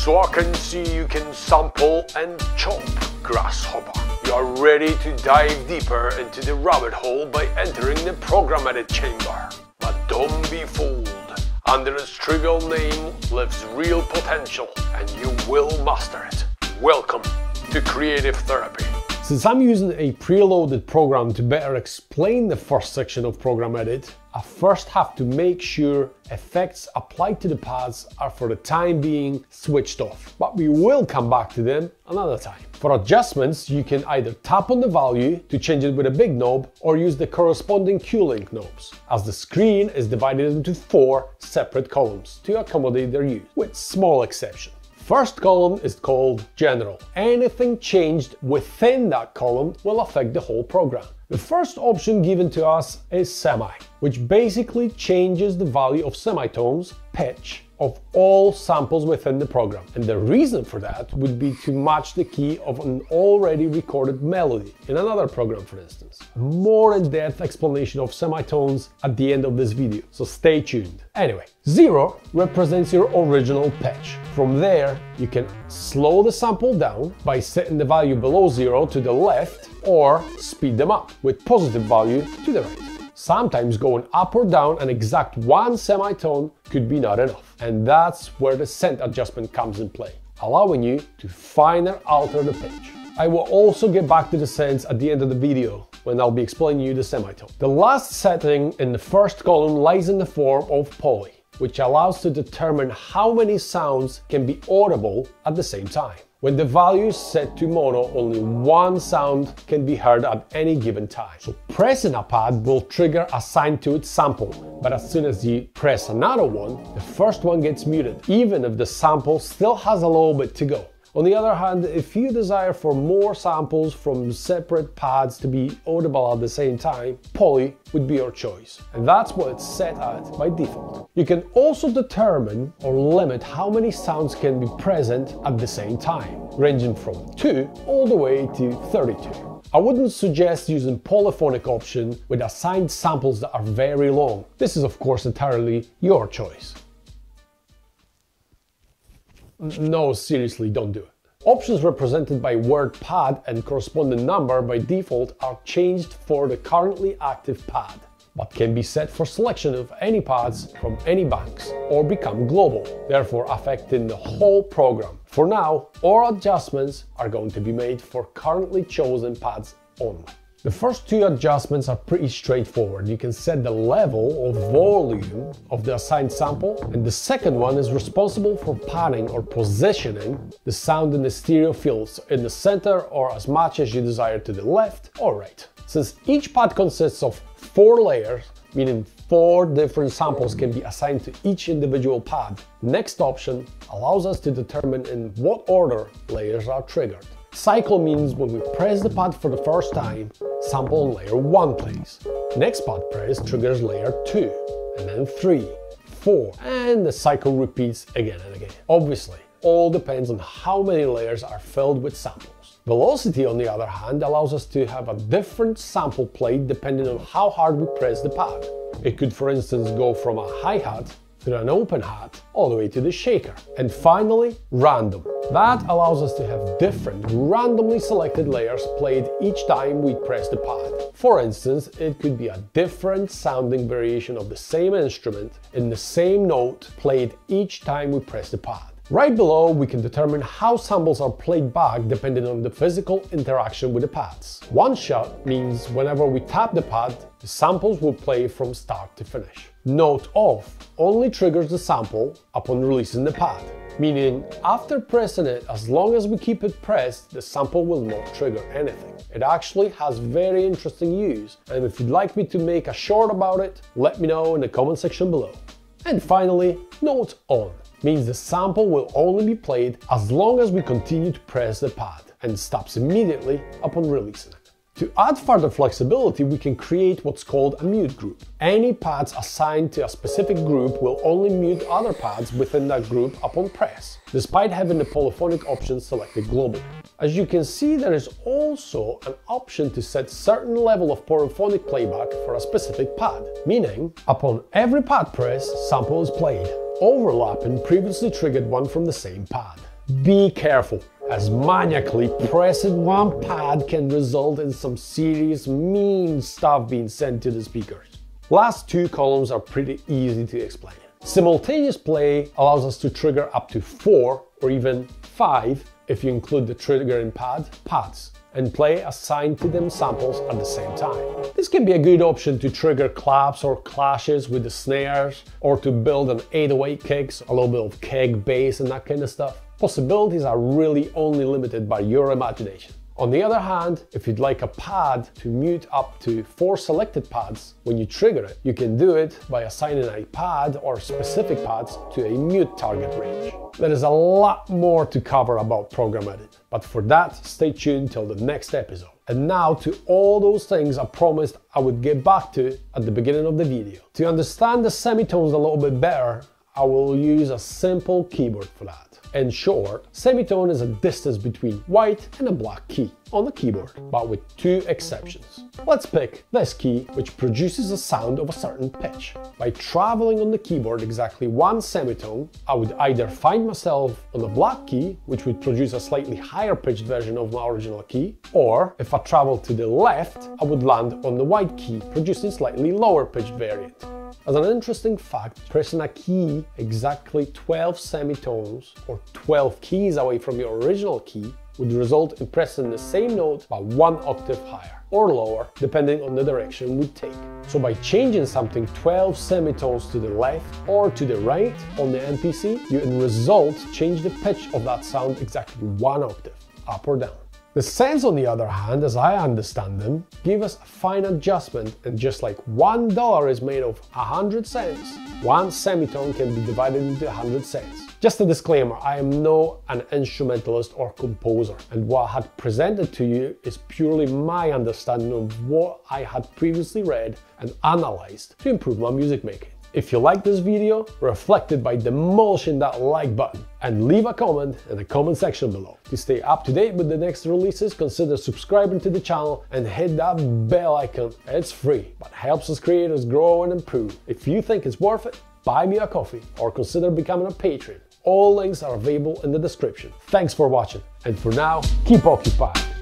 So I can see you can sample and chop, grasshopper. You are ready to dive deeper into the rabbit hole by entering the program edit chamber. But don't be fooled. Under this trivial name lives real potential, and you will master it. Welcome to Creative Therapy. Since I'm using a preloaded program to better explain the first section of program edit, I first have to make sure effects applied to the pads are for the time being switched off, but we will come back to them another time. For adjustments, you can either tap on the value to change it with a big knob or use the corresponding Q-link knobs, as the screen is divided into 4 separate columns to accommodate their use, with small exceptions. First column is called General. Anything changed within that column will affect the whole program. The first option given to us is Semi, which basically changes the value of semitones, pitch, of all samples within the program. And the reason for that would be to match the key of an already recorded melody in another program, for instance. A more in-depth explanation of semitones at the end of this video, so stay tuned. Anyway, 0 represents your original pitch. From there, you can slow the sample down by setting the value below 0 to the left or speed them up with positive value to the right. Sometimes going up or down an exact 1 semitone could be not enough. And that's where the scent adjustment comes in play, allowing you to finer alter the pitch. I will also get back to the scents at the end of the video, when I'll be explaining you the semitone. The last setting in the first column lies in the form of Poly, which allows to determine how many sounds can be audible at the same time. When the value is set to mono, only 1 sound can be heard at any given time. So pressing a pad will trigger a sign to its sample, but as soon as you press another one, the first one gets muted, even if the sample still has a little bit to go. On the other hand, if you desire for more samples from separate pads to be audible at the same time, Poly would be your choice. And that's what it's set at by default. You can also determine or limit how many sounds can be present at the same time, ranging from 2 all the way to 32. I wouldn't suggest using polyphonic option with assigned samples that are very long. This is of course entirely your choice. No, seriously, don't do it. Options represented by word pad and corresponding number by default are changed for the currently active pad, but can be set for selection of any pads from any banks or become global, therefore affecting the whole program. For now, all adjustments are going to be made for currently chosen pads only. The first 2 adjustments are pretty straightforward. You can set the level or volume of the assigned sample, and the second one is responsible for panning or positioning the sound in the stereo fields in the center or as much as you desire to the left or right. Since each pad consists of 4 layers, meaning 4 different samples can be assigned to each individual pad, next option allows us to determine in what order layers are triggered. Cycle means when we press the pad for the first time, sample on layer 1 plays. Next pad press triggers layer 2, and then 3, 4, and the cycle repeats again and again. Obviously, all depends on how many layers are filled with samples. Velocity, on the other hand, allows us to have a different sample played depending on how hard we press the pad. It could, for instance, go from a hi-hat through an open hat all the way to the shaker. And finally, random. That allows us to have different randomly selected layers played each time we press the pad. For instance, it could be a different sounding variation of the same instrument in the same note played each time we press the pad. Right below, we can determine how samples are played back depending on the physical interaction with the pads. One shot means whenever we tap the pad, the samples will play from start to finish. Note off only triggers the sample upon releasing the pad, meaning after pressing it, as long as we keep it pressed, the sample will not trigger anything. It actually has very interesting use, and if you'd like me to make a short about it, let me know in the comment section below. And finally, note on means the sample will only be played as long as we continue to press the pad and stops immediately upon releasing it. To add further flexibility, we can create what's called a mute group. Any pads assigned to a specific group will only mute other pads within that group upon press, despite having the polyphonic option selected globally. As you can see, there is also an option to set certain level of polyphonic playback for a specific pad, meaning upon every pad press, sample is played, overlapping previously triggered one from the same pad. Be careful, as maniacally pressing one pad can result in some serious mean stuff being sent to the speakers. Last two columns are pretty easy to explain. Simultaneous play allows us to trigger up to 4 or even 5, if you include the triggering pads, and play assigned to them samples at the same time. This can be a good option to trigger claps or clashes with the snares, or to build an 808 kicks, a little bit of keg bass and that kind of stuff. Possibilities are really only limited by your imagination. On the other hand, if you'd like a pad to mute up to 4 selected pads when you trigger it, you can do it by assigning a pad or specific pads to a mute target range. There is a lot more to cover about program edit, but for that, stay tuned till the next episode. And now to all those things I promised I would get back to at the beginning of the video. To understand the semitones a little bit better, I will use a simple keyboard for that. In short, semitone is a distance between white and a black key on the keyboard, but with 2 exceptions. Let's pick this key, which produces a sound of a certain pitch. By traveling on the keyboard exactly 1 semitone, I would either find myself on the black key, which would produce a slightly higher pitched version of my original key, or if I travel to the left, I would land on the white key, producing slightly lower pitched variant. As an interesting fact, pressing a key exactly 12 semitones or 12 keys away from your original key would result in pressing the same note but 1 octave higher or lower, depending on the direction we take. So by changing something 12 semitones to the left or to the right on the MPC, you in result change the pitch of that sound exactly 1 octave, up or down. The cents, on the other hand, as I understand them, give us a fine adjustment, and just like $1 is made of 100 cents, 1 semitone can be divided into 100 cents. Just a disclaimer, I am no an instrumentalist or composer, and what I had presented to you is purely my understanding of what I had previously read and analyzed to improve my music making. If you like this video, reflect it by demolishing that like button and leave a comment in the comment section below. To stay up to date with the next releases, consider subscribing to the channel and hit that bell icon. It's free, but helps us creators grow and improve. If you think it's worth it, buy me a coffee or consider becoming a patron. All links are available in the description. Thanks for watching, and for now, keep occupied.